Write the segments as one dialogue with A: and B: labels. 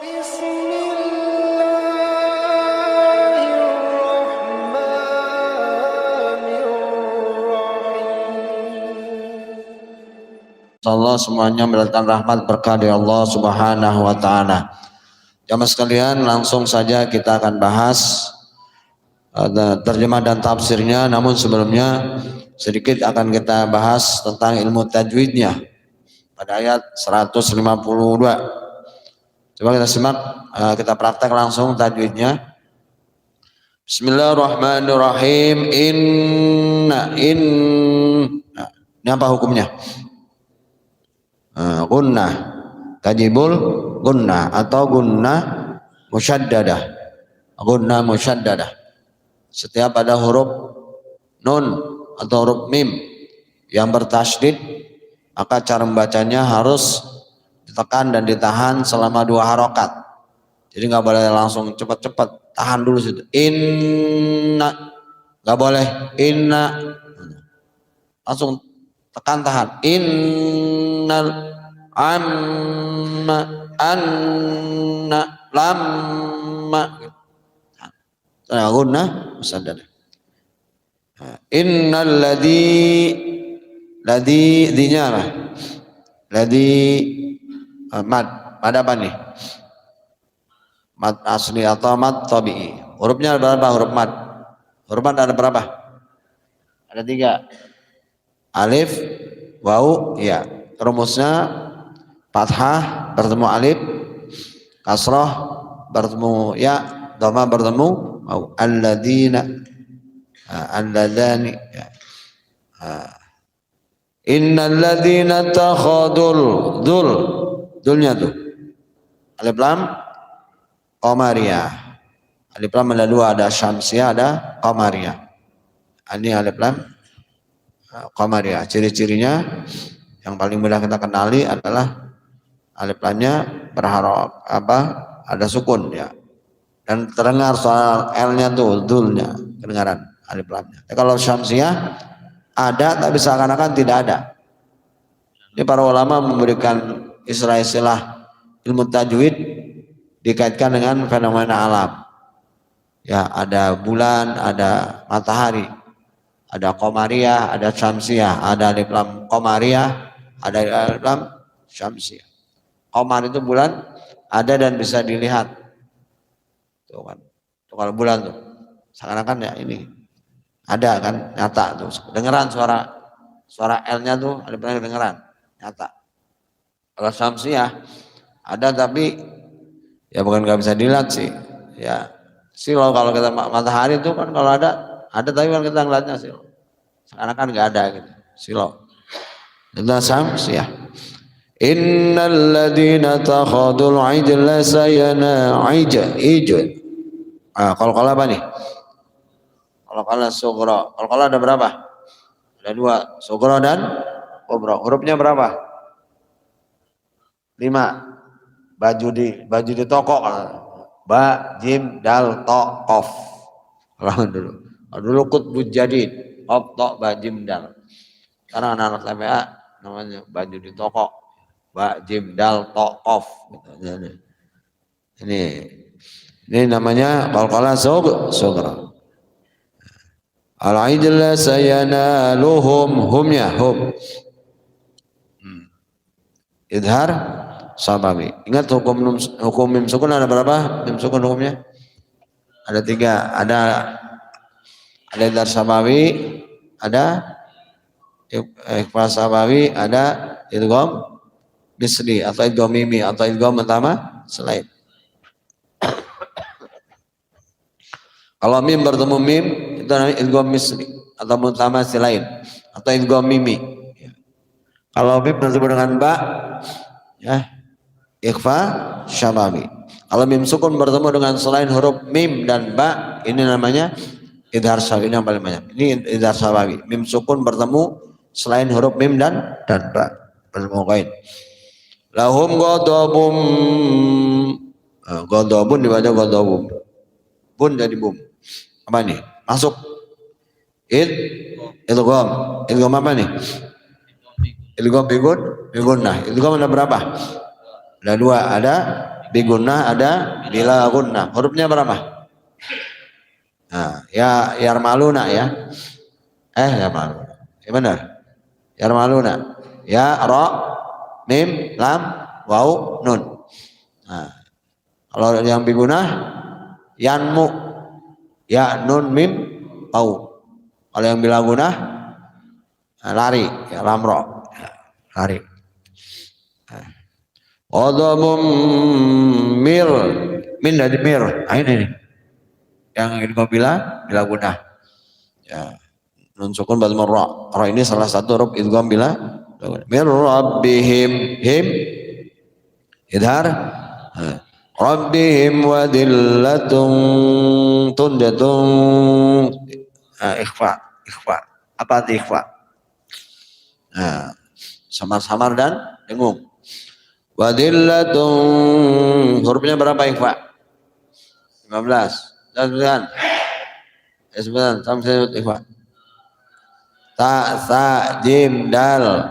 A: Allah semuanya mendapatkan rahmat berkah dari Allah Subhanahu wa taala. Jamaah sekalian, langsung saja kita akan bahas terjemah dan tafsirnya, namun sebelumnya sedikit akan kita bahas tentang ilmu tajwidnya pada ayat 152. Coba kita simak, kita praktek langsung tajwidnya. Bismillahirrahmanirrahim. Nah, ini apa hukumnya? Gunnah, tajibul gunnah atau gunnah musyaddadah. Gunnah musyaddadah. Setiap ada huruf nun atau huruf mim yang bertasydid, maka cara membacanya harus ditekan dan ditahan selama 2 harokat. Jadi nggak boleh langsung cepat-cepat, tahan dulu situ. Inna, nggak boleh inna, langsung tekan tahan. Innal amma anna lamma. Gunnah musaddadah. Innal ladzi dinya lah. Ladzi mad apa nih? Mad asli atau mad tabi'i. Hurufnya ada berapa huruf mad? Huruf mad ada berapa? Ada 3. Alif, waw, ya. Rumusnya fathah bertemu alif, kasrah bertemu ya, dhamma bertemu waw. Alladzina, alladzani, ya. Innal ladzina takhadul dulnya tuh alif lam qamariyah. Alif lam ada 2, ada syamsiyah, ada qamariyah. Ini alif lam qamariyah. Ciri-cirinya yang paling mudah kita kenali adalah alif lamnya berharap ada sukun ya, dan terdengar soal L-nya tuh dulnya, kedengaran alif lamnya. Kalau syamsiyah ada tapi seakan-akan tidak ada. Ini para ulama memberikan istilah-istilah ilmu tajwid dikaitkan dengan fenomena alam. Ya, ada bulan, ada matahari, ada qamariyah, ada syamsiyah, ada alif lam qamariyah, ada alif lam syamsiyah. Qamar itu bulan, ada dan bisa dilihat. Tuh kan. Tuh kalau bulan tuh seakan-akan ya ini ada kan, nyata tuh. Dengeran suara L-nya tuh alif lamnya dengeran, nyata. Kalau syamsiyah ada tapi ya bukan nggak bisa dilihat sih. Ya, silau kalau kita matahari itu kan kalau ada tapi kan kita ngeliatnya silau. Sekarang kan nggak ada gitu, silau. Itu syamsiyah. Innal ladzina takhadul ijla sayana ijl. Kalau apa nih? Kalau sughra. Kalau ada berapa? Ada 2, sughra dan kubra. Hurufnya berapa? 5. Baju di toko. Ba, jim, dal, to, qaf. Ulangan dulu. Dulu kutbul jadid, qaf, to, ba, jim, dal. Sekarang anak-anak TPA namanya baju di toko. Ba, jim, dal, to, qaf. Ini namanya qalqalah sughra. Al-ijla sayanaluhum, humnya hum. Idhar sabawi. Ingat hukum mim sukun ada berapa? Mim sukun hukumnya ada 3. Ada idhar sabawi, ada ikhfa sabawi, ada idgham misli atau idgham mimi atau idgham utama selain. Kalau mim bertemu mim itu namanya idgham misli atau utama selain atau idgham mimi. Kalau mim bertemu dengan ba, ya, ikhfa syabawi. Kalau mim sukun bertemu dengan selain huruf mim dan ba, ini namanya idhar syabawi. Ini yang paling banyak. Ini idhar syabawi. Mim sukun bertemu selain huruf mim dan ba. Bertemu kain. Lahum ghadabum. Ghadabun dibaca ghadabum. Bun jadi bum. Apa nih? Masuk. Idgham. Idgham apa nih? Idgham bigun. Nah, idgham ada berapa? Ada 2, ada bigunnah, ada bila gunnah. Hurufnya berapa? Nah, ya yarmaluna ya. Yarmaluna. Ya benar. Yarmaluna. Ya ra mim lam waw nun. Nah, kalau yang bigunnah yanmu ya nun mim waw. Kalau yang bila gunnah lari ya lam ra. Lari. Qadamum mir min dari mir. Ini yang idgham bila gunnah. Ya. Nun sukun ba'da ra. Ra ini salah satu huruf idgham bila mir rabbihim him idhar rabbihim wa dillatun tunjatun ikhfa. Apa arti ikhfa? Nah, samar-samar dan dengung. Wa dillatun hurufnya berapa ikhfa? 15. Dan 9. Sampai ikhfa. Ta, sa, jim, dal,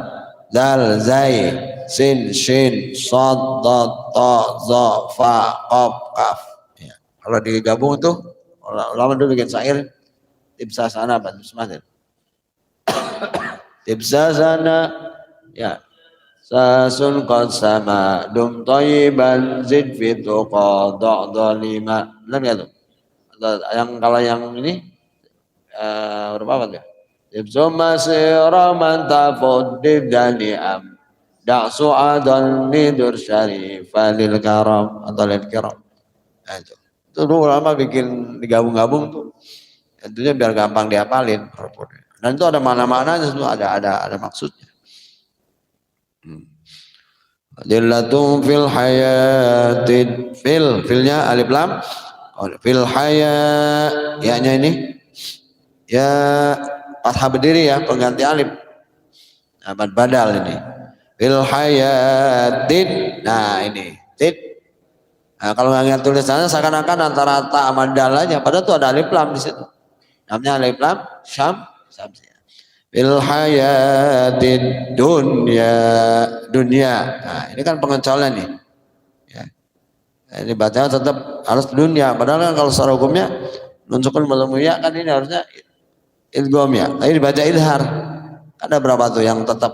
A: zai, sin, shin, sod, dot, to, zo, fa, qaf, kaf. Ya. Kalau digabung tuh, ulama dulu bikin syair, tibsasana, bantu sematin. Tibsasana, ya. Sasun qad sama, dum tayyiban zid fitu qada dhalima. Benar ya tuh? Yang kalau yang ini, berapa tuh? Ibzu masira man tafuddid dani'am da'su adan nidur syarifa lil karam atau lil kiram. Nah, itu dulu ulama bikin digabung-gabung tuh tentunya biar gampang dihafalin. Dan itu ada mana-mananya, itu ada maksudnya. Dillatun fil hayatid filnya alif lam fil haya ya-nya ini ya fathah berdiri ya, pengganti alif. Abad badal ini. Fil hayatid. Nah, ini. Tid. Nah, kalau nggak tulisannya seakan-akan antara ta sama dal aja, padahal tuh ada alif lam di situ. Namanya alif lam syamsiyah. Fil hayatid dunya. Nah, ini kan pengecualian nih. Ya. Nah, ini bacanya tetap harus dunya, padahal kan kalau secara hukumnya nun sukun belum ya kan ini harusnya idgham ya, tapi dibaca idhar. Ada berapa tuh yang tetap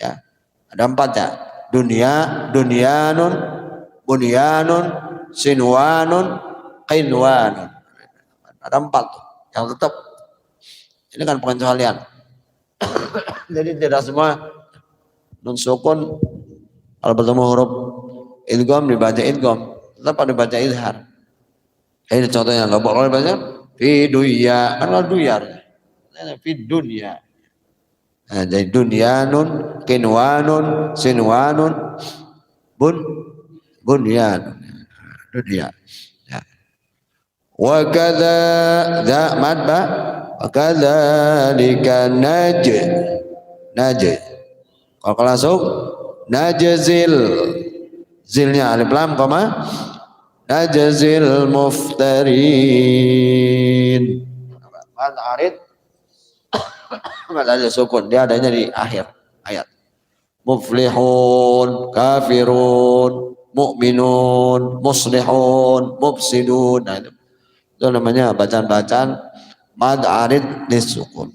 A: ya? Ada 4 ya. Dunyanun, bunyanun, sinwanun, qinwanun. Ada 4 tuh yang tetap. Ini kan pengecualian. Jadi tidak semua nun sukun kalau bertemu huruf idgham dibaca idgham, tetap ada dibaca idhar. Ini contohnya nggak boleh baca fi dunya, kan kalau dunya fi dunya. Nah, jadi dunyanun, kinwanun, sinwanun, bunyanun. Dunya. Ya. Wa kadza za madba wa kadzalika najz. Kalau langsung najzil. Zilnya alif lam koma najzil muftarin. Arid nggak ada sukun, dia adanya di akhir ayat. Muflihun, kafirun, mu'minun, muslihun, mufsidun. Nah, itu namanya bacaan-bacaan mad arid disukun.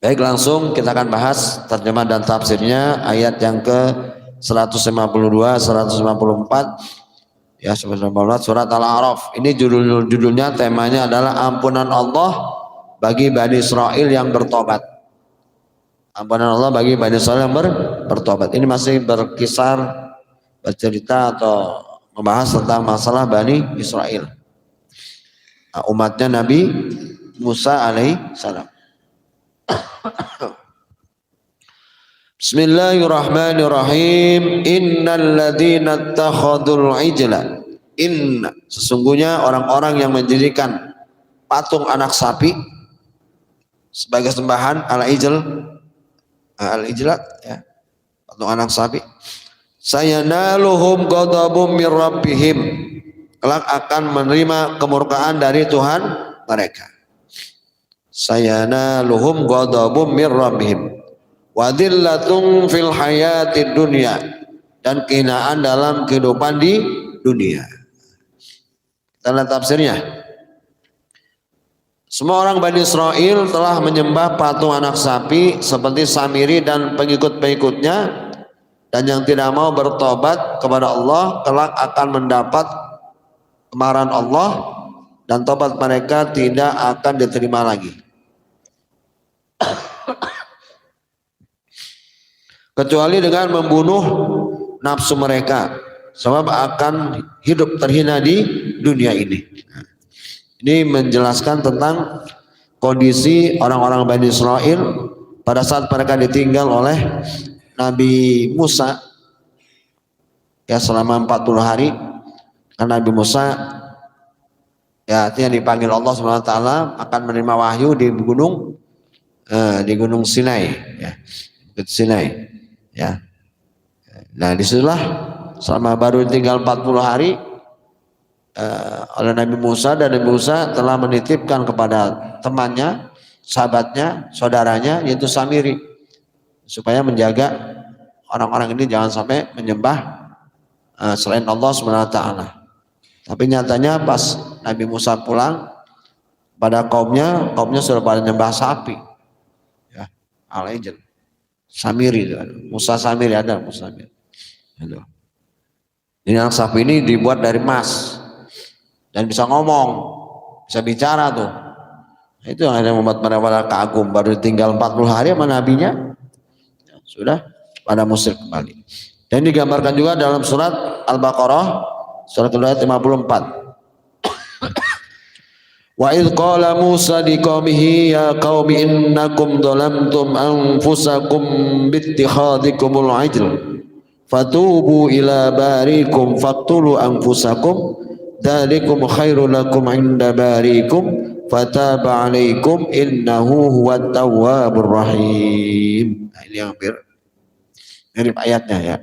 A: Baik, langsung kita akan bahas terjemah dan tafsirnya ayat yang ke 152, 154 ya, 154 surat Al-A'raf. Ini judulnya, temanya adalah ampunan Allah bagi Bani Israel yang bertobat. Ampunan Allah bagi Bani Israel yang bertobat. Ini masih bercerita atau membahas tentang masalah Bani Israel. Nah, umatnya Nabi Musa alaihi salam. Bismillahirrahmanirrahim. Innal ladzina ittakhadul ijla. Sesungguhnya orang-orang yang menjadikan patung anak sapi sebagai sembahan al-ijla ya, patung anak sapi. Sayanaluhum ghadabum mir rabbihim. Kelak akan menerima kemurkaan dari Tuhan mereka. Sayanaluhum ghadabum mir rabbihim wa dhillatun fil hayatid dunya, dan kehinaan dalam kehidupan di dunia. Kita lihat tafsirnya. Semua orang Bani Israel telah menyembah patung anak sapi seperti Samiri dan pengikut-pengikutnya, dan yang tidak mau bertobat kepada Allah kelak akan mendapat kemarahan Allah dan tobat mereka tidak akan diterima lagi. Kecuali dengan membunuh nafsu mereka, sebab akan hidup terhina di dunia ini. Ini menjelaskan tentang kondisi orang-orang Bani Israel pada saat mereka ditinggal oleh Nabi Musa ya selama 40 hari. Karena Nabi Musa ya artinya dipanggil Allah SWT akan menerima wahyu di gunung Sinai ya, Bukit Sinai ya. Nah disitulah selama baru tinggal 40 hari oleh Nabi Musa, dan Nabi Musa telah menitipkan kepada temannya, sahabatnya, saudaranya yaitu Samiri, supaya menjaga orang-orang ini jangan sampai menyembah selain Allah SWT. Tapi nyatanya pas Nabi Musa pulang pada kaumnya sudah pada nyembah sapi ya, al-ijl. Samiri, Musa Samiri ada Musa Samiri. Ini anak sapi ini dibuat dari emas dan bisa ngomong, bisa bicara tuh. Itu yang membuat mereka kagum. Baru tinggal 40 hari sama nabinya sudah pada musyrik kembali. Dan digambarkan juga dalam surat Al-Baqarah surat kedua ayat 54. Wa idh qala Musa liqaumihi ya qaumi innakum dhalamtum anfusakum bittikhadikumul ijl fatubu ila barikum faqtulu anfusakum dzalikum khairul lakum 'inda barikum fataba 'alaikum innahu huwat tawwabur rahim. Nah, ini hampir mirip ayatnya ya.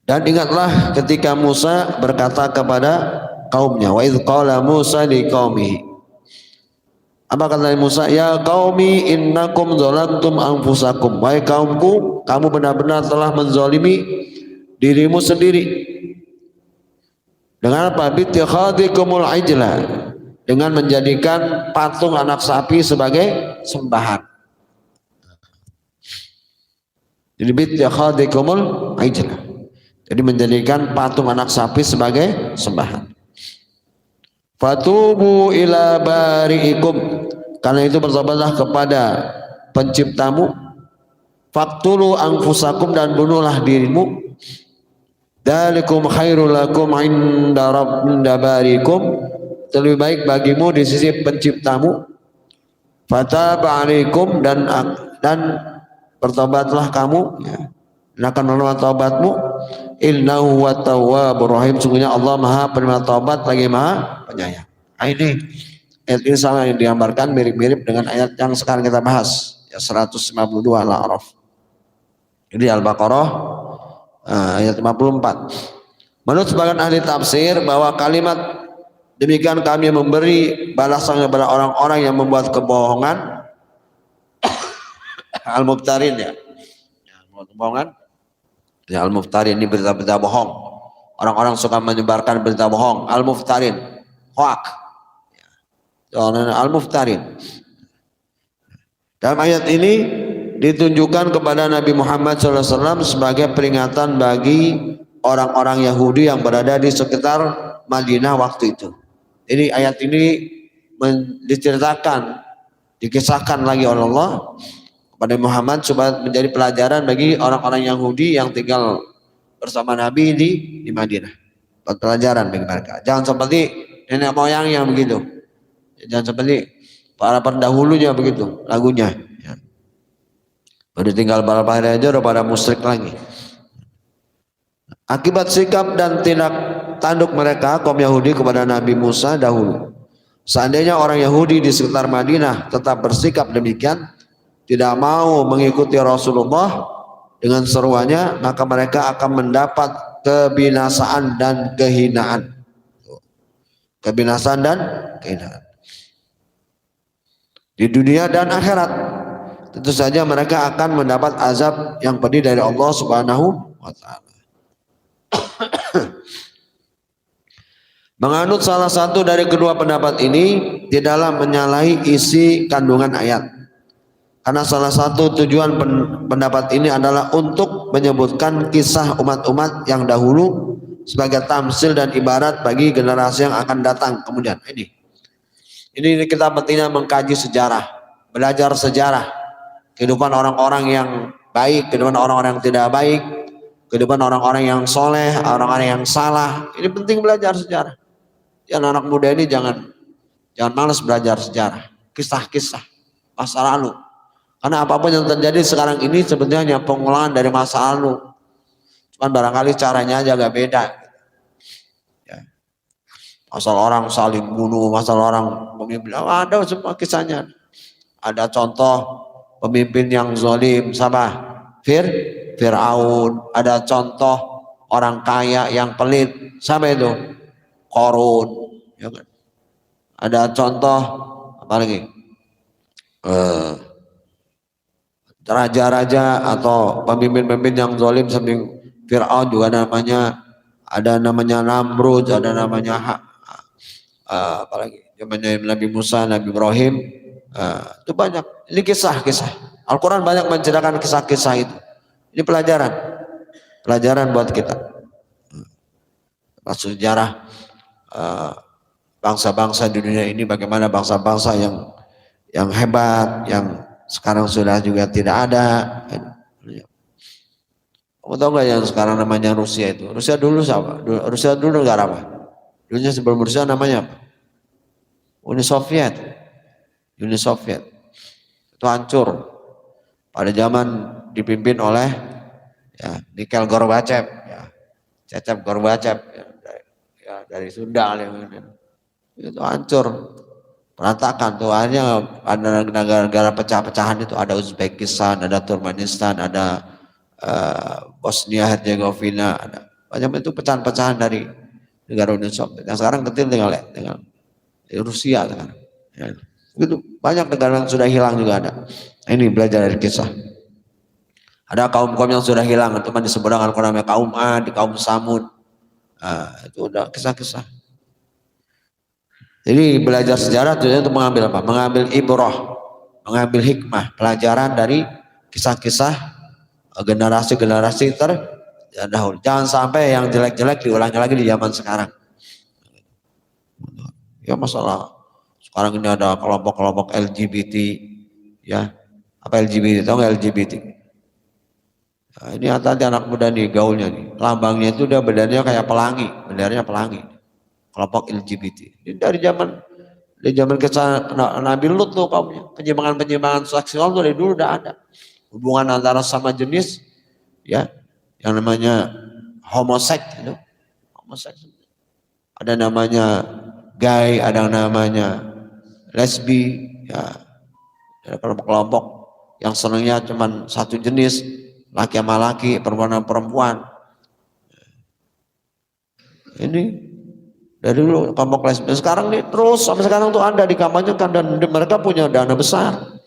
A: Dan ingatlah ketika Musa berkata kepada kaumnya, wa idz qala Musa liqaumihi. Apa kata Musa? Ya qaumi innakum dzalamtum anfusakum. Wahai kaumku, kamu benar-benar telah menzalimi dirimu sendiri. Dengan apa? Bittikhadikumul ijla, dengan menjadikan patung anak sapi sebagai sembahan. Jadi bittikhadikumul ijla, jadi menjadikan patung anak sapi sebagai sembahan. Fatubu ila bari'ikum, karena itu bertobatlah kepada penciptamu. Faktulu anfusakum, dan bunuhlah dirimu. Dzalikum khairul lakum 'inda barikum, lebih baik bagimu di sisi penciptamu. Fataba 'alaikum, dan bertobatlah kamu ya, dan akan menerima taubatmu. Innahu huwat tawwabur rahim, sungguhnya Allah Maha penerima taubat lagi Maha penyayang. Ini ayat ini sama yang digambarkan mirip-mirip dengan ayat yang sekarang kita bahas ya, 152 Al-A'raf. Ini Al-Baqarah ayat 54. Menurut sebagian ahli tafsir bahwa kalimat demikian kami memberi balasan kepada orang-orang yang membuat kebohongan al-muftarin ya, membuat kebohongan ya, al-muftarin ini berita-berita bohong. Orang-orang suka menyebarkan berita bohong, al-muftarin, hoak ya, al-muftarin. Dalam ayat ini ditunjukkan kepada Nabi Muhammad SAW sebagai peringatan bagi orang-orang Yahudi yang berada di sekitar Madinah waktu itu. Jadi ayat ini diceritakan, dikisahkan lagi oleh Allah kepada Muhammad supaya menjadi pelajaran bagi orang-orang Yahudi yang tinggal bersama Nabi di Madinah. Pelajaran bagi mereka. Jangan seperti nenek moyang yang begitu. Jangan seperti para pendahulunya begitu lagunya. Baru tinggal beberapa hari aja udah pada musyrik lagi. Akibat sikap dan tindak tanduk mereka kaum Yahudi kepada Nabi Musa dahulu. Seandainya orang Yahudi di sekitar Madinah tetap bersikap demikian, tidak mau mengikuti Rasulullah dengan seruannya, maka mereka akan mendapat kebinasaan dan kehinaan. Kebinasaan dan kehinaan di dunia dan akhirat. Tentu saja mereka akan mendapat azab yang pedih dari Allah Subhanahu wa ta'ala. Menganut salah satu dari kedua pendapat ini tidaklah menyalahi isi kandungan ayat. Karena salah satu tujuan pendapat ini adalah untuk menyebutkan kisah umat-umat yang dahulu sebagai tamsil dan ibarat bagi generasi yang akan datang kemudian. Ini kita pentingnya mengkaji sejarah, belajar sejarah, kehidupan orang-orang yang baik, kehidupan orang-orang yang tidak baik, kehidupan orang-orang yang soleh, orang-orang yang salah. Ini penting belajar sejarah. Anak muda ini jangan malas belajar sejarah, kisah-kisah masa lalu. Karena apapun yang terjadi sekarang ini sebenarnya pengulangan dari masa lalu. Cuman barangkali caranya aja agak beda. Ya. Masalah orang saling bunuh, masalah orang pemimpin, ada semua kisahnya. Ada contoh pemimpin yang zalim, sama Fir'aun. Ada contoh orang kaya yang pelit, sama itu Qarun. Ya kan? Ada contoh apa lagi? Raja-raja atau pemimpin-pemimpin yang zalim seperti Fir'aun juga namanya, ada namanya Namrud, ada namanya apalagi namanya Nabi Musa, Nabi Ibrahim. Itu banyak. Ini kisah-kisah. Al-Quran banyak menceritakan kisah-kisah itu. Ini pelajaran buat kita. Masuk sejarah bangsa-bangsa di dunia ini, bagaimana bangsa-bangsa yang hebat, yang sekarang sudah juga tidak ada. Kamu tahu nggak yang sekarang namanya Rusia itu? Rusia dulu siapa? Rusia dulu negara apa? Dulunya sebelum Rusia namanya apa? Uni Soviet. Uni Soviet itu hancur pada zaman dipimpin oleh Mikhail Gorbachev, Cecep Gorbachev, dari Sunda itu hancur, berantakan tuh. Akhirnya ada negara-negara pecah-pecahan itu, ada Uzbekistan, ada Turkmenistan, ada Bosnia Herzegovina, ada banyak itu pecahan-pecahan dari negara Uni Soviet. Yang sekarang kecil tinggal Rusia sekarang. Ya. Itu banyak negara yang sudah hilang juga ada. Ini belajar dari kisah. Ada kaum-kaum yang sudah hilang, itu disebut dengan Al-Quran kaum Ad, kaum Samud. Itu udah kisah-kisah. Jadi belajar sejarah itu untuk mengambil apa? Mengambil ibrah, mengambil hikmah, pelajaran dari kisah-kisah generasi-generasi terdahulu. Jangan sampai yang jelek-jelek diulangi lagi di zaman sekarang. Ya masalah sekarang ini ada kelompok-kelompok LGBT, ya apa LGBT? Tahu nggak LGBT? Nah, ini tadi anak muda nih gaulnya nih, lambangnya itu udah benderanya kayak pelangi, benderanya pelangi. Kelompok LGBT. Ini dari zaman kisah Nabi Lut tuh kaumnya. Penyimpangan seksual tuh dari dulu udah ada. Hubungan antara sama jenis, ya, yang namanya homoseks itu. Homoseks. Ada namanya gay, ada namanya lesbi, ya. Ada kelompok-kelompok yang senangnya cuma satu jenis, laki sama laki, perempuan sama perempuan. Ini dari dulu kelompok lesbi. Sekarang nih terus sampai sekarang tuh ada dikampanyekan dan mereka punya dana besar.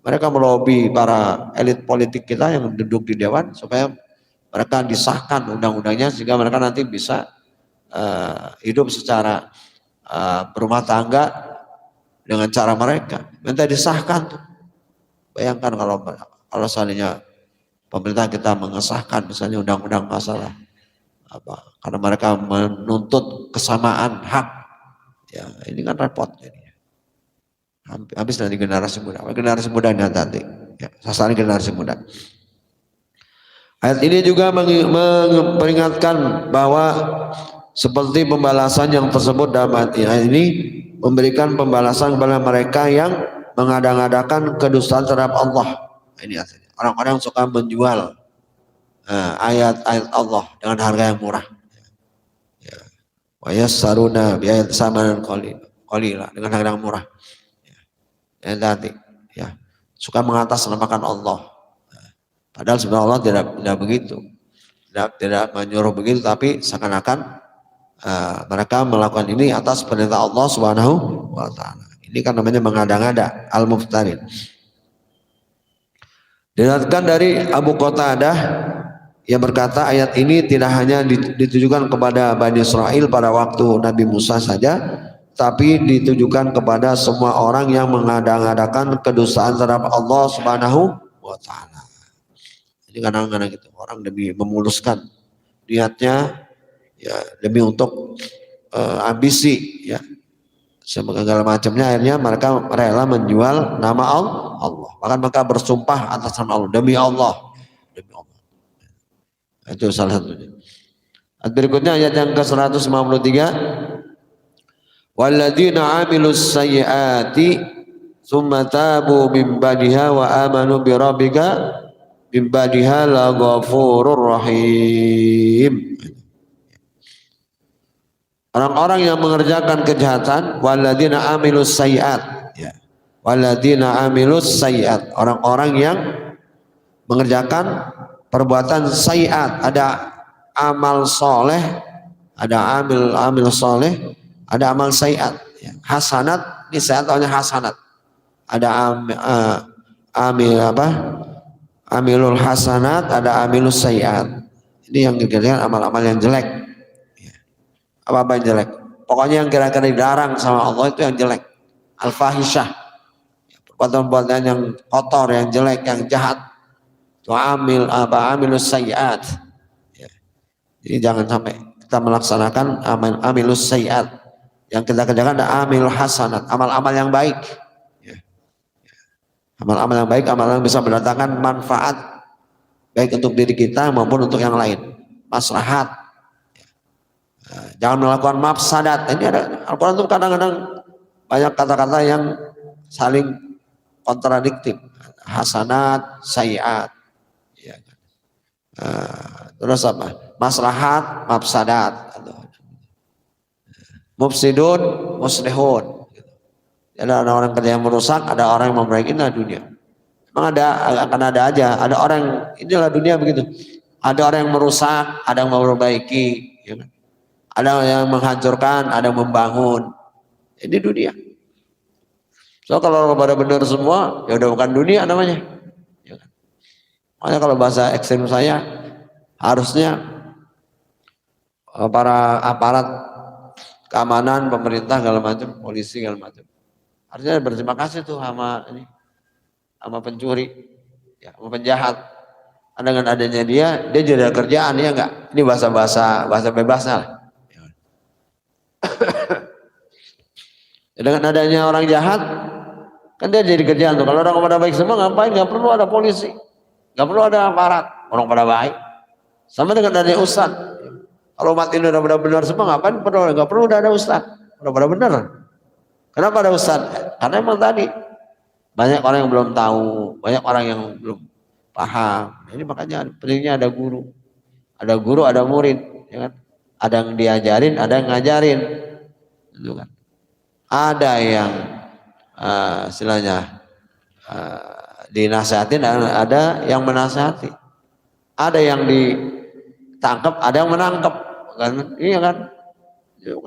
A: Mereka melobi para elit politik kita yang duduk di dewan supaya mereka disahkan undang-undangnya sehingga mereka nanti bisa hidup secara berumah tangga dengan cara mereka. Minta disahkan tuh. Bayangkan kalau seandainya pemerintah kita mengesahkan misalnya undang-undang masalah karena mereka menuntut kesamaan hak, ya ini kan repot jadinya. Habis nanti generasi muda ini nanti, ya, sasaran generasi muda. Ayat ini juga memperingatkan bahwa seperti pembalasan yang tersebut dalam ayat ini memberikan pembalasan kepada mereka yang mengada-ngadakan kedustaan terhadap Allah. Ini artinya orang-orang yang suka menjual ayat-ayat Allah dengan harga yang murah. Ya. Wa yassaruna bi ayat samanan qalila, dengan harga yang murah. Ya. Tadi, ya. Suka mengatasnamakan Allah. Padahal sebenarnya Allah tidak begitu. Tidak menyuruh begitu, tapi seakan-akan mereka melakukan ini atas perintah Allah Subhanahu wa taala. Ini kan namanya mengada-ngada, al-muftarin. Diriwayatkan dari Abu Qatadah Ia berkata ayat ini tidak hanya ditujukan kepada Bani Israel pada waktu Nabi Musa saja, tapi ditujukan kepada semua orang yang mengada-ngadakan kedustaan terhadap Allah Subhanahu wa taala. Jadi kadang-kadang gitu, orang demi memuluskan niatnya ya demi untuk ambisi ya segala macamnya, akhirnya mereka rela menjual nama Allah. Bahkan mereka bersumpah atas nama Allah, demi Allah. Demi Allah. Itu salah satunya. Berikutnya ayat yang ke-153. Walladzina 'amilus sayyiati tsumma tabu min ba'diha wa amanu bi rabbika min ba'diha laghafurur rahim. Orang-orang yang mengerjakan kejahatan, walladzina 'amilus sayyiat ya. Walladzina 'amilus sayyiat, orang-orang yang mengerjakan perbuatan sayyiat, ada amal soleh, ada amil soleh, ada amal sayyiat. Hasanat, ini sayyiat namanya hasanat. Ada amil apa? Amilul hasanat, ada amilus sayyiat. Ini yang dikerjakan amal-amal yang jelek. Apa-apa yang jelek. Pokoknya yang kira-kira dilarang sama Allah itu yang jelek. Al-fahisyah. Perbuatan-perbuatan yang kotor, yang jelek, yang jahat. Amilus sayyiat ya. Jadi jangan sampai kita melaksanakan amilus sayyiat. Yang kita kerjakan ada amil hasanat, amal-amal yang baik ya. Amal-amal yang baik, amal yang bisa mendatangkan manfaat baik untuk diri kita maupun untuk yang lain, maslahat ya. Jangan melakukan mafsadat. Ini ada Al-Quran itu kadang-kadang banyak kata-kata yang saling kontradiktif, hasanat, sayyiat. Terus apa? Maslahat, mafsadat, mufsidun, muslihun. Ada orang kerja yang merusak, ada orang yang memperbaiki. Inilah dunia. Memang akan ada aja. Ada orang, inilah dunia begitu. Ada orang yang merusak, ada yang memperbaiki. Ya kan? Ada yang menghancurkan, ada yang membangun. Ini dunia. So kalau pada benar semua, ya udah bukan dunia namanya. Ya kan? Makanya kalau bahasa ekstrem saya, harusnya para aparat keamanan, pemerintah segala macam, polisi segala macam, harusnya berterima kasih tuh sama pencuri, ya, sama penjahat. Dengan adanya dia jadi ada kerjaan ya enggak? Ini bahasa bebasnya lah. Dengan adanya orang jahat, kan dia jadi kerjaan tuh. Kalau orang pada baik semua ngapain? Nggak perlu ada polisi, nggak perlu ada aparat. Orang pada baik. Sama dengan adanya ustad. Kalau umat ini udah benar-benar semua ngapain? Nggak perlu udah ada ustad. Udah pada benar. Kenapa ada ustad? Karena emang tadi banyak orang yang belum tahu, banyak orang yang belum paham. Ini makanya pentingnya ada guru. Ada guru, ada murid, ya kan? Ada yang diajarin, ada yang ngajarin. Gitu kan. Ada yang istilahnya dinasihatin, ada yang menasihati. Ada yang ditangkap, ada yang menangkap. Kan? Iya kan?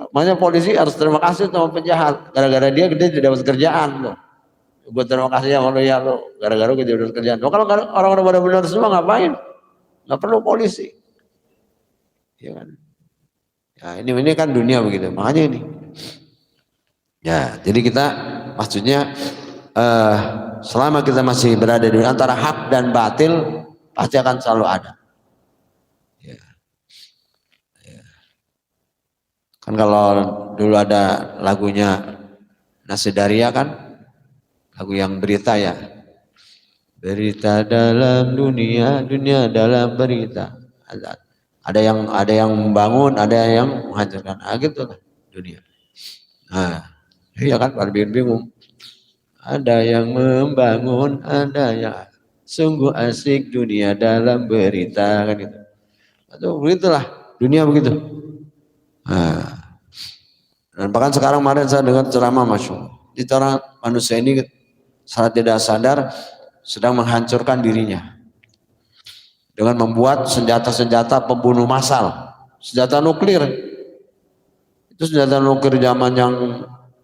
A: Makanya polisi harus terima kasih sama penjahat. Gara-gara dia tidak dapat kerjaan loh. Gue terima kasih ya Allah ya lo. Gara-gara gue dapat kerjaan. Loh, kalau orang benar-benar semua ngapain? Nggak perlu polisi. Ya kan? Ya, ini kan dunia begitu. Makanya ini. Ya, jadi kita maksudnya selama kita masih berada di antara hak dan batil, pasti akan selalu ada. Ya. Ya. Kan kalau dulu ada lagunya Nasidaria kan, lagu yang berita ya. Berita dalam dunia, dunia dalam berita. Ada yang membangun, ada yang menghancurkan. Gitu lah dunia. Nah, iya kan, pada bingung. Ada yang membangun, ada yang sungguh asik dunia dalam berita kan gitu. Atau begitulah dunia begitu. Nah, dan bahkan sekarang kemarin saya dengar ceramah di orang manusia ini secara tidak sadar sedang menghancurkan dirinya dengan membuat senjata-senjata pembunuh massal, senjata nuklir. Itu senjata nuklir zaman yang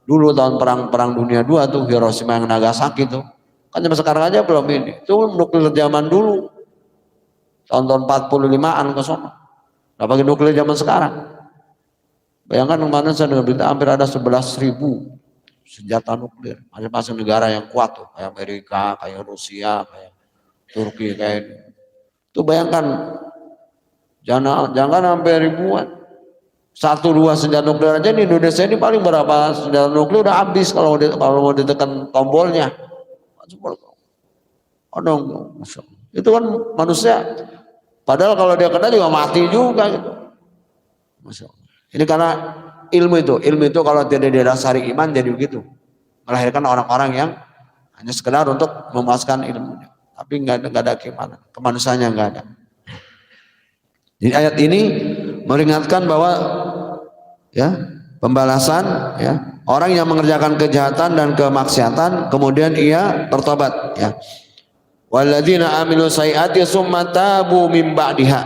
A: dulu tahun perang dunia II tuh, Hiroshima yang Nagasaki tuh. Kan sampai sekarang aja belum ini. Itu nuklir zaman dulu. tahun-tahun 45-an ke sana. Nggak pakai nuklir zaman sekarang. Bayangkan kemarin saya dengar berita hampir ada 11.000 senjata nuklir. Masing-masing negara yang kuat tuh, kayak Amerika, kayak Rusia, kayak Turki, kayak ini. Tuh bayangkan, jangan sampai ribuan. 1-2 senjata nuklir aja di Indonesia ini paling berapa senjata nuklir udah habis kalau mau ditekan tombolnya. Itu kan manusia. Padahal kalau dia kena juga mati juga gitu. Masya Allah. Ini karena ilmu itu kalau tidak didasari iman jadi begitu. Melahirkan orang-orang yang hanya sekedar untuk memuaskan ilmunya. Tapi nggak ada kemanusiaannya nggak ada. Jadi ayat ini meringatkan bahwa ya pembalasan ya orang yang mengerjakan kejahatan dan kemaksiatan kemudian ia bertobat ya. Walladzina amilu sayyiati tsumma tabu min ba'diha.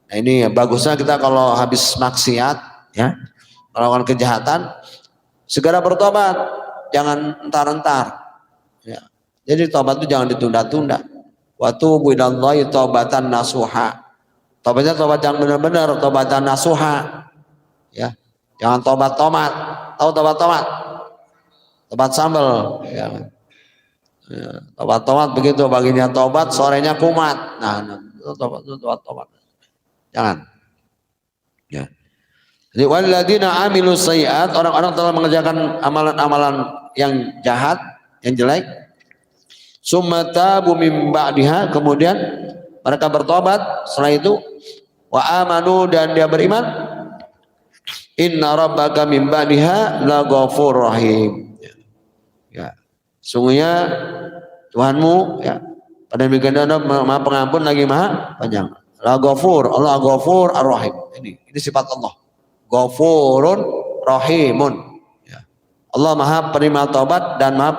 A: Nah ini ya, bagusnya kita kalau habis maksiat ya melakukan kejahatan segera bertobat, jangan entar-entar ya. Jadi tobat itu jangan ditunda-tunda. Wa tubu ilallahi taubatan nasuha. Tobatnya tobat yang benar-benar, tobatan nasuha ya. Jangan tobat tomat. Tahu tobat tomat? Tobat sambal ya. Ya, tobat begitu, baginya tobat, sorenya kumat. Nah, itu tobat. Jangan. Ya. Jadi walladzina amilu sayyiat, orang-orang telah mengerjakan amalan-amalan yang jahat, yang jelek. Summa tabu min ba'diha, kemudian mereka bertobat setelah itu wa amanu dan dia beriman. Inna rabbaka min ba'diha laghafurur rahim. Ya. Sungguhnya Tuhanmu ya pada demikian Maha Pengampun lagi Maha Panjang. Al-Ghafur, Allah Ghafur Ar-Rahim. Ini sifat Allah. Ghafurun Rahimun. Ya. Allah Maha Penerima Taubat dan Maha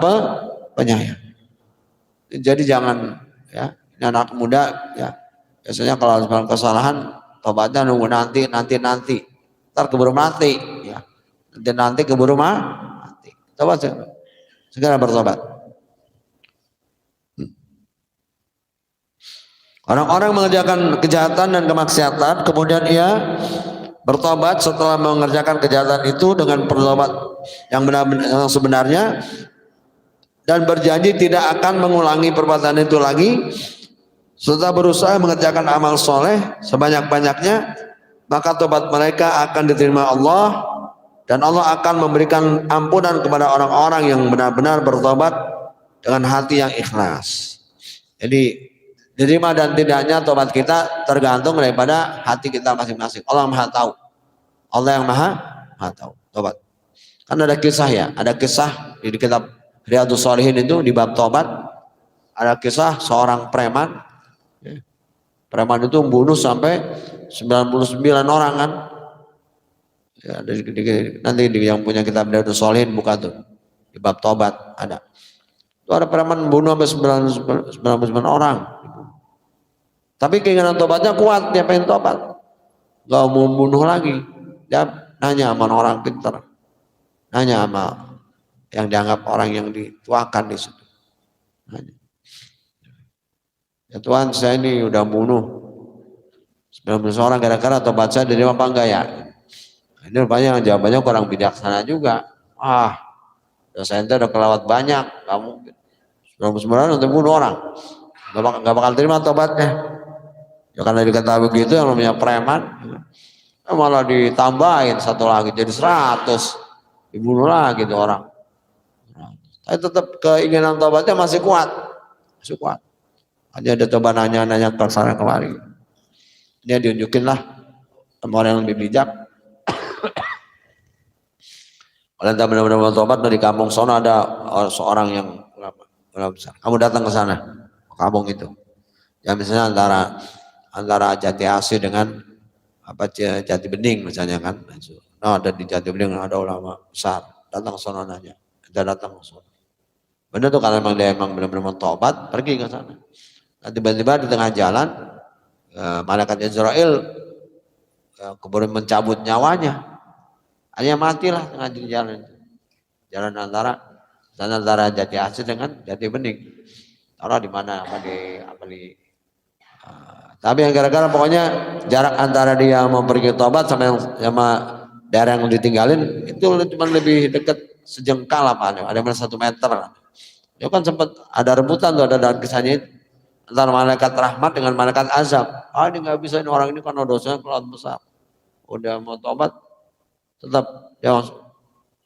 A: Penyayang. Jadi jangan ya, ini anak muda ya. Biasanya kalau ada kesalahan taubatnya nunggu nanti. Ntar keburu mati ya. Nanti keburu mati. Coba segera bertobat. Orang-orang mengerjakan kejahatan dan kemaksiatan, kemudian ia bertobat setelah mengerjakan kejahatan itu dengan bertobat yang benar-benar yang sebenarnya dan berjanji tidak akan mengulangi perbuatan itu lagi, serta berusaha mengerjakan amal soleh sebanyak-banyaknya, maka tobat mereka akan diterima Allah dan Allah akan memberikan ampunan kepada orang-orang yang benar-benar bertobat dengan hati yang ikhlas. Jadi diterima dan tidaknya tobat kita tergantung daripada hati kita masing-masing. Allah Maha tahu. Allah yang Maha tahu. Tobat. Kan ada kisah ya, ada kisah di kitab Riyadhus Shalihin itu di bab tobat. Ada kisah seorang preman. Preman itu membunuh sampai 99 orang kan. Ya, nanti yang punya kitab Riyadhus Shalihin buka tuh. Di bab tobat ada. Itu ada preman membunuh sampai 99 orang. Tapi keinginan tobatnya kuat, dia pengen tobat. Gak mau membunuh lagi. Dia nanya sama orang pintar. Nanya sama yang dianggap orang yang dituakan di situ. Nanya. Ya Tuhan, saya ini udah bunuh 19 orang, kira-kira tobat saya diterima apa enggak ya? Ini rupanya jawabannya kurang bijaksana juga. Dosa ente udah kelewat banyak, kamu 99 orang untuk bunuh orang. Gak bakal terima tobatnya. Ya karena diketahui begitu yang namanya preman malah ditambahin satu lagi jadi 100, dibunuh lagi tuh orang. Tapi tetap keinginan tobatnya masih kuat. Aja ada coba nanya ke sana kemari. Dia diunjukin lah sama orang yang lebih bijak. Kalau ente benar-benar tobat dari kampung sana ada seorang yang besar. Kamu datang ke sana, ke kampung itu. Ya misalnya antara Jati Asih dengan Jati Bening misalnya kan. Nah ada di Jati Bening ada ulama besar, datang ke sana nanya. Kita datang ke sana. Benar tuh kalau memang dia benar-benar tobat, pergi ke sana. Nah, tiba-tiba di tengah jalan malaikat Israel keburu mencabut nyawanya. Hanya matilah tengah jalan. Jalan antara Jati Asih dengan Jati Bening. Taruh di mana? Apa di Tapi yang gara-gara pokoknya jarak antara dia mau pergi tobat sama daerah yang ditinggalin itu cuma lebih dekat sejengkal apa ada yang 1 meter. Ya kan sempat ada rebutan tuh, ada dalam kisahnya antara malaikat rahmat dengan malaikat azab. Ini nggak bisa, ini orang ini karena dosanya terlalu besar. Udah mau tobat tetap ya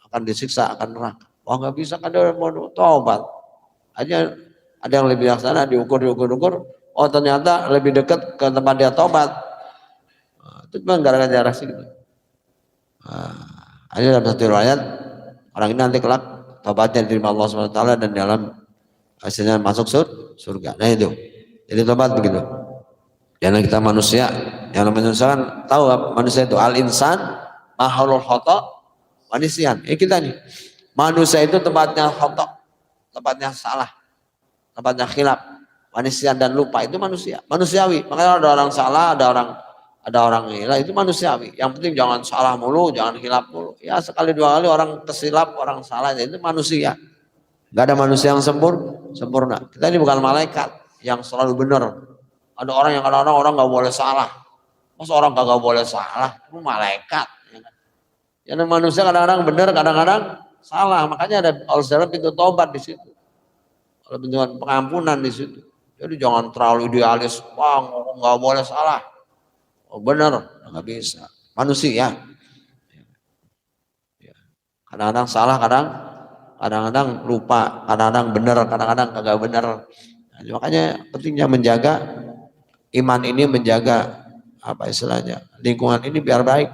A: akan disiksa, akan neraka. Nggak bisa kan dia mau tobat. Aja ada yang lebih laksana diukur. Oh ternyata lebih dekat ke tempat dia tobat. Itu memang gara-gara jarak segitu. Ada dalam satu riwayat orang ini nanti kelak tobatnya diterima Allah SWT dan dalam hasilnya masuk surga. Nah itu. Jadi tobat begitu. Karena kita manusia, yang manusia kan tahu manusia itu al-insan mahalul khata manusia. Kita nih manusia itu tempatnya khata, tempatnya salah, tempatnya khilaf. Manusia dan lupa itu manusiawi. Makanya ada orang salah, ada orang gila, itu manusiawi. Yang penting jangan salah mulu, jangan hilap mulu. Ya sekali dua kali orang kesilap, orang salah, itu manusia. Gak ada manusia yang sempurna. Kita ini bukan malaikat yang selalu benar. Ada orang yang kadang-kadang orang nggak boleh salah. Masa orang kagak boleh salah? Itu malaikat. Ya, manusia kadang-kadang benar, kadang-kadang salah. Makanya ada Allah pintu tobat di situ. Ada pintu pengampunan di situ. Jadi jangan terlalu idealis, nggak boleh salah. Benar, nggak bisa. Manusia. Kadang-kadang salah, kadang-kadang lupa, kadang-kadang benar, kadang-kadang kagak benar. Nah, makanya pentingnya menjaga iman ini, menjaga apa istilahnya lingkungan ini biar baik.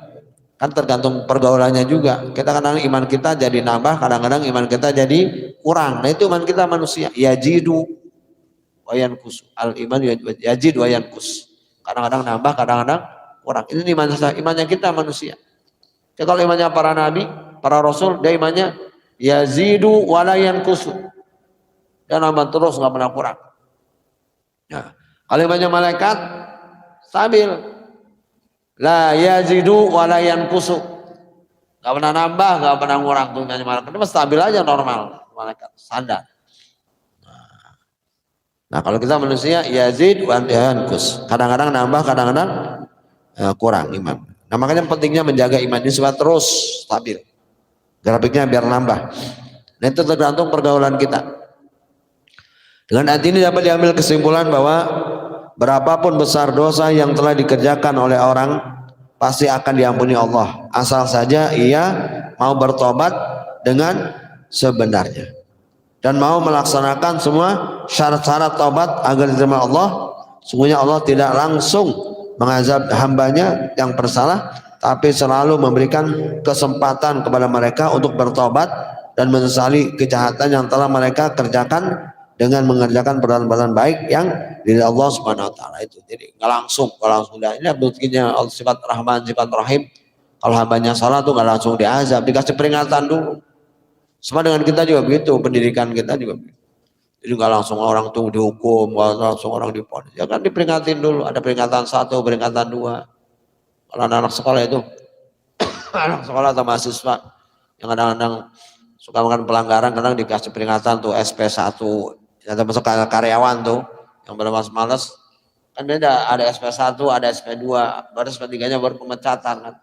A: Kan tergantung pergaulannya juga. Kita kadang iman kita jadi nambah, kadang-kadang iman kita jadi kurang. Nah itu iman kita manusia. Yajidu wayan kus. Al iman yajid wayan kus. Kadang-kadang nambah, kadang-kadang kurang. Ini imannya kita manusia. Ya, kalau imannya para nabi, para rasul, dia imannya yazidu walayan kusu. Dia nambah terus, nggak pernah kurang. Ya. Kalau imannya malaikat, stabil. La yazidu walayan kusu. Nggak pernah nambah, nggak pernah kurang. Tuh imannya malaikat, itu stabil aja normal. Malaikat, standar. Nah kalau kita manusia yazid wa yankus, kadang-kadang nambah, kadang-kadang kurang iman. Nah makanya pentingnya menjaga iman ini supaya terus stabil, grafiknya biar nambah. Nah itu tergantung pergaulan kita. Dengan ayat ini dapat diambil kesimpulan bahwa berapapun besar dosa yang telah dikerjakan oleh orang pasti akan diampuni Allah, asal saja ia mau bertobat dengan sebenarnya dan mau melaksanakan semua syarat-syarat taubat agar diterima Allah. Sungguhnya Allah tidak langsung mengazab hambanya yang bersalah, tapi selalu memberikan kesempatan kepada mereka untuk bertobat dan menyesali kejahatan yang telah mereka kerjakan dengan mengerjakan perbuatan baik yang dari Allah Subhanahu wa taala itu. Jadi nggak langsung dah. Ini buktinya sifat Rahman, sifat Rahim. Kalau hambanya salah tuh nggak langsung diazab, dikasih peringatan dulu. Sama dengan kita juga begitu, pendidikan kita juga begitu. Jadi nggak langsung orang tuh dihukum, nggak langsung orang diponis. Ya kan diperingatin dulu, ada peringatan 1, peringatan 2. Kalau anak sekolah itu, anak sekolah atau mahasiswa yang kadang-kadang suka melakukan pelanggaran, kadang dikasih peringatan tuh SP1, ya termasuk karyawan tuh yang bermalas-malas. Kan beda, ada SP1, ada SP2, baru SP3-nya baru pemecatan kan.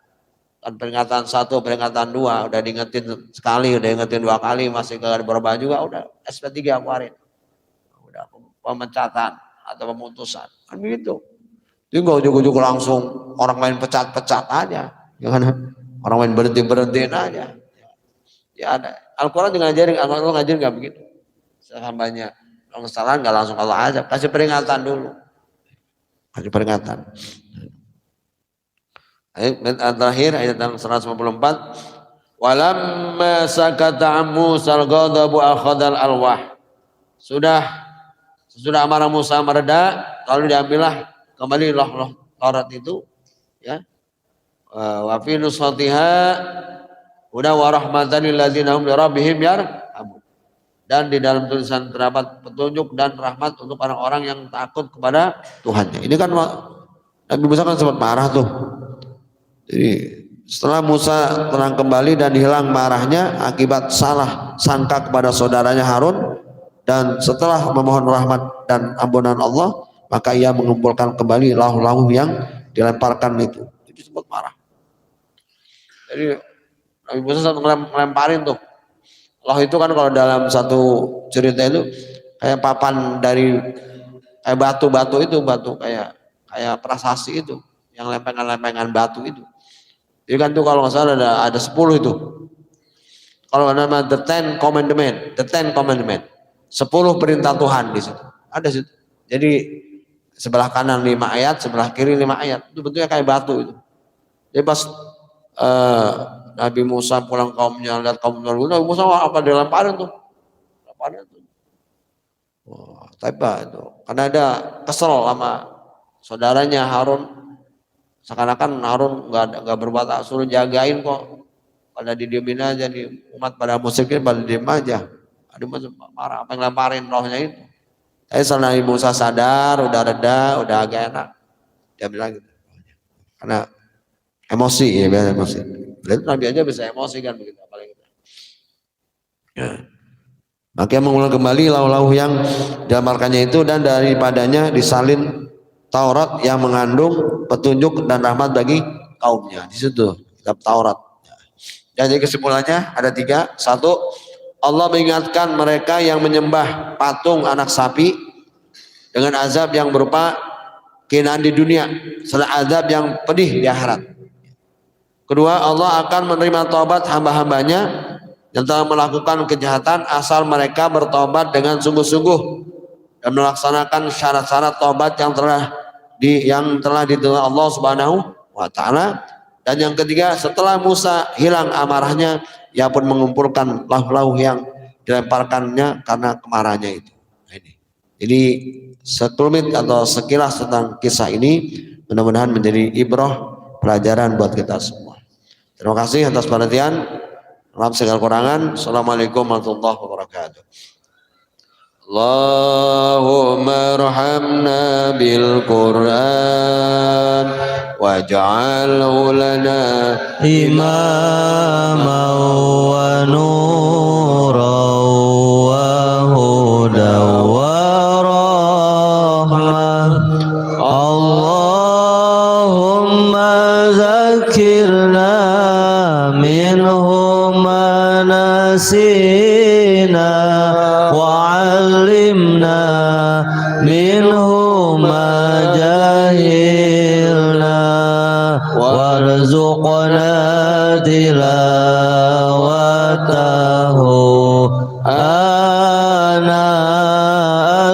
A: Peringatan 1, peringatan 2 udah diingetin sekali, udah ingetin 2 kali masih gak berubah juga, udah SP3 keluarin, udah pemecatan atau pemutusan kan begitu. Jadi nggak ujuk-ujuk langsung orang main pecat-pecat aja, jangan orang main berhenti-berhentiin aja. Ya ada Al-Quran juga ngajarin, Allah ngajarin nggak begitu. Hambanya kalau kesalahan nggak langsung Allah azab, kasih peringatan dulu, kasih peringatan. Ayat terakhir ayat 154, walamma sakata Musa al-ghadabu akhadal alwah. Sesudah amarah Musa mereda, lalu diambillah kembali loh Taurat itu, ya. Wa fi nusatiha huda wa rahmatan lil ladzina hum li rabbihim yarhabun. Dan di dalam tulisan terdapat petunjuk dan rahmat untuk orang-orang yang takut kepada Tuhannya. Ini kan Nabi Musa kan sempat marah tuh. Jadi setelah Musa tenang kembali dan hilang marahnya akibat salah sangka kepada saudaranya Harun, dan setelah memohon rahmat dan ampunan Allah, maka ia mengumpulkan kembali lahu-lahu yang dilemparkan itu disebut marah. Jadi Nabi Musa saat ngelemparin tuh lahu itu kan kalau dalam satu cerita itu kayak papan dari kayak batu-batu itu, batu kayak prasasti itu yang lempengan-lempengan batu itu. Jadi kan tuh kalau nggak salah ada 10 itu. Kalau nama the Ten Commandment, 10 perintah Tuhan di situ. Ada situ. Jadi sebelah kanan 5 ayat, sebelah kiri 5 ayat. Itu bentuknya kayak batu itu. Jadi pas Nabi Musa pulang kaumnya lihat kaum Nabi Musa apa dilemparin tuh? Lemparin tuh. Wah, taiba itu. Karena ada kesel sama saudaranya Harun. Seakan-akan Harun nggak berbuat, suruh jagain kok. Pada didiemin aja nih, umat pada musyrikin pada diem aja. Ada marah apa yang lemparin rohnya itu. Tapi setelah Nabi Musa sadar, udah reda, udah agak enak, dia bilang gitu. Karena emosi ya, biasa emosi. Lalu Nabi aja bisa emosi kan begitu, apalagi kita. Ya. Makanya mengulang kembali lahu-lahu yang diamalkannya itu dan daripadanya disalin Taurat yang mengandung petunjuk dan rahmat bagi kaumnya. Di situ kitab Taurat. Jadi kesimpulannya ada 3. 1, Allah mengingatkan mereka yang menyembah patung anak sapi dengan azab yang berupa kehinaan di dunia, serta azab yang pedih di akhirat. Kedua, Allah akan menerima taubat hamba-hambanya yang telah melakukan kejahatan asal mereka bertobat dengan sungguh-sungguh dan melaksanakan syarat-syarat taubat yang telah ditentukan Allah Subhanahu wa taala. Dan yang ketiga, setelah Musa hilang amarahnya, ia pun mengumpulkan lahu-lahu yang dilemparkannya karena kemarahannya itu. Ini. Jadi sekelumit atau sekilas tentang kisah ini mudah-mudahan menjadi ibrah, pelajaran buat kita semua. Terima kasih atas perhatian. Maaf segala kurangan. Assalamualaikum warahmatullahi wabarakatuh. Allahumma arhamna bil Qur'an waj'alhu lana imaman wa nuran wa hudan wa rahmah. Allahumma zakirna minhu ma nasina wa'allimna minhu ma jahilna warzuqna tilawatahu ana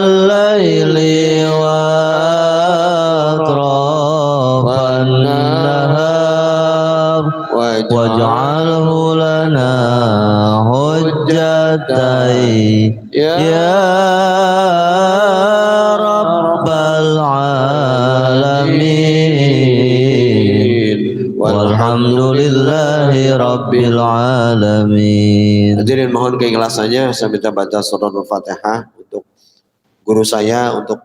A: al-laili wa atrafan nahar waj'alhu lana hujjatai ya rabbal alamin walhamdulillahi rabbil alamin. Hadirin mohon keikhlasannya, saya minta baca surah Al-Fatihah untuk guru saya, untuk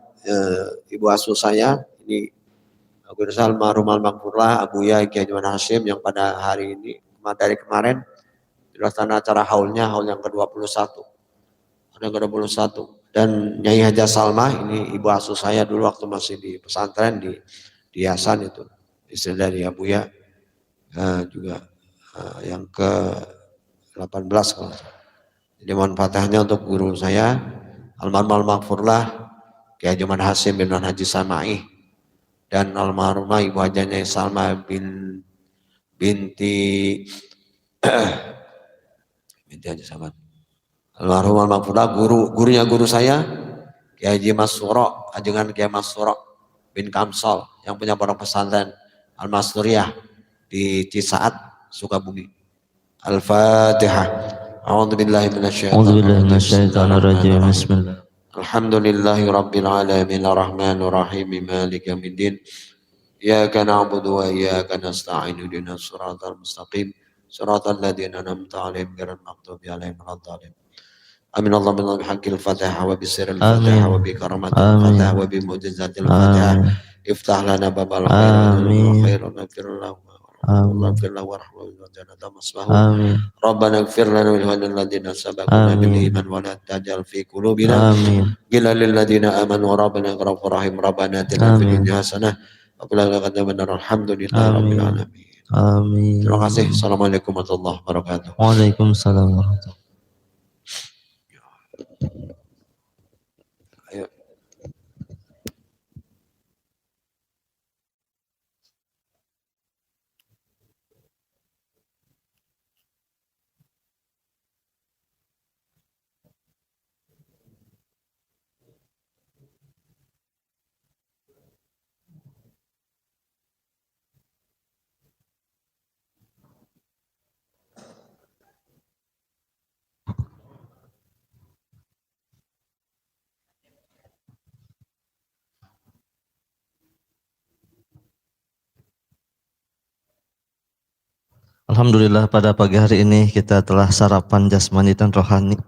A: ibu asuh saya ini Guru almarhum al-Maghfurlah Abuya Kiai Haji Hashim yang pada hari ini dari kemarin dilaksanakan acara haul yang ke-21. Ada ke-21 dan Nyai Haja Salma ini ibu asuh saya dulu waktu masih di pesantren di Yayasan itu, istri dari Abuya juga yang ke-18 kalau. Jadi mohon fatihahnya untuk guru saya almarhum al-Maghfurlah Kiai Haji Hashim bin Haji Samai dan almarhumah ibu hajanya Salma binti Haji Samad. Almarhum al-Maghfurlah gurunya guru saya Kiai Haji Masuro, ajengan Kiai Masuro bin Kamsol yang punya pondok pesantren Al-Masturiyah di Cisaat, Sukabumi. Al-Fatihah. A'udzubillahi minasyaitonir rajim. Bismillah. Alhamdulillahi rabbil alamin arrahmanir rahim maliki yaumiddin. Iyyaka na'budu wa iyyaka nasta'in ihdinas siratal mustaqim siratal ladzina an'amta 'alaihim ghairil maghdubi 'alaihim waladdallin. Amin. Allahumma bihaqqil Fatihah wa bisirril Fatihah wa bi karamatil Fatihah wa bi mu'jizatil Fatihah. Iftah lana babal khair wa khairun nafirullah. Allahumma ighfir lahu warhamhu wa jannata maswahu. Rabbana ighfir lana wa lil ladzina sabaquna bil iman wa la taj'al fi qulubina ghillan lil ladzina amanu rabbana ghafurur rahim. Rabbana atina fid dunya hasanah wa qina adzabannar. Alhamdulillahi rabbil alamin. Amin. Terima kasih. Assalamualaikum warahmatullahi wabarakatuh.
B: Waalaikumsalam warahmatullahi wabarakatuh.
A: Ayo.
B: Alhamdulillah pada pagi hari ini kita telah sarapan jasmani dan rohani.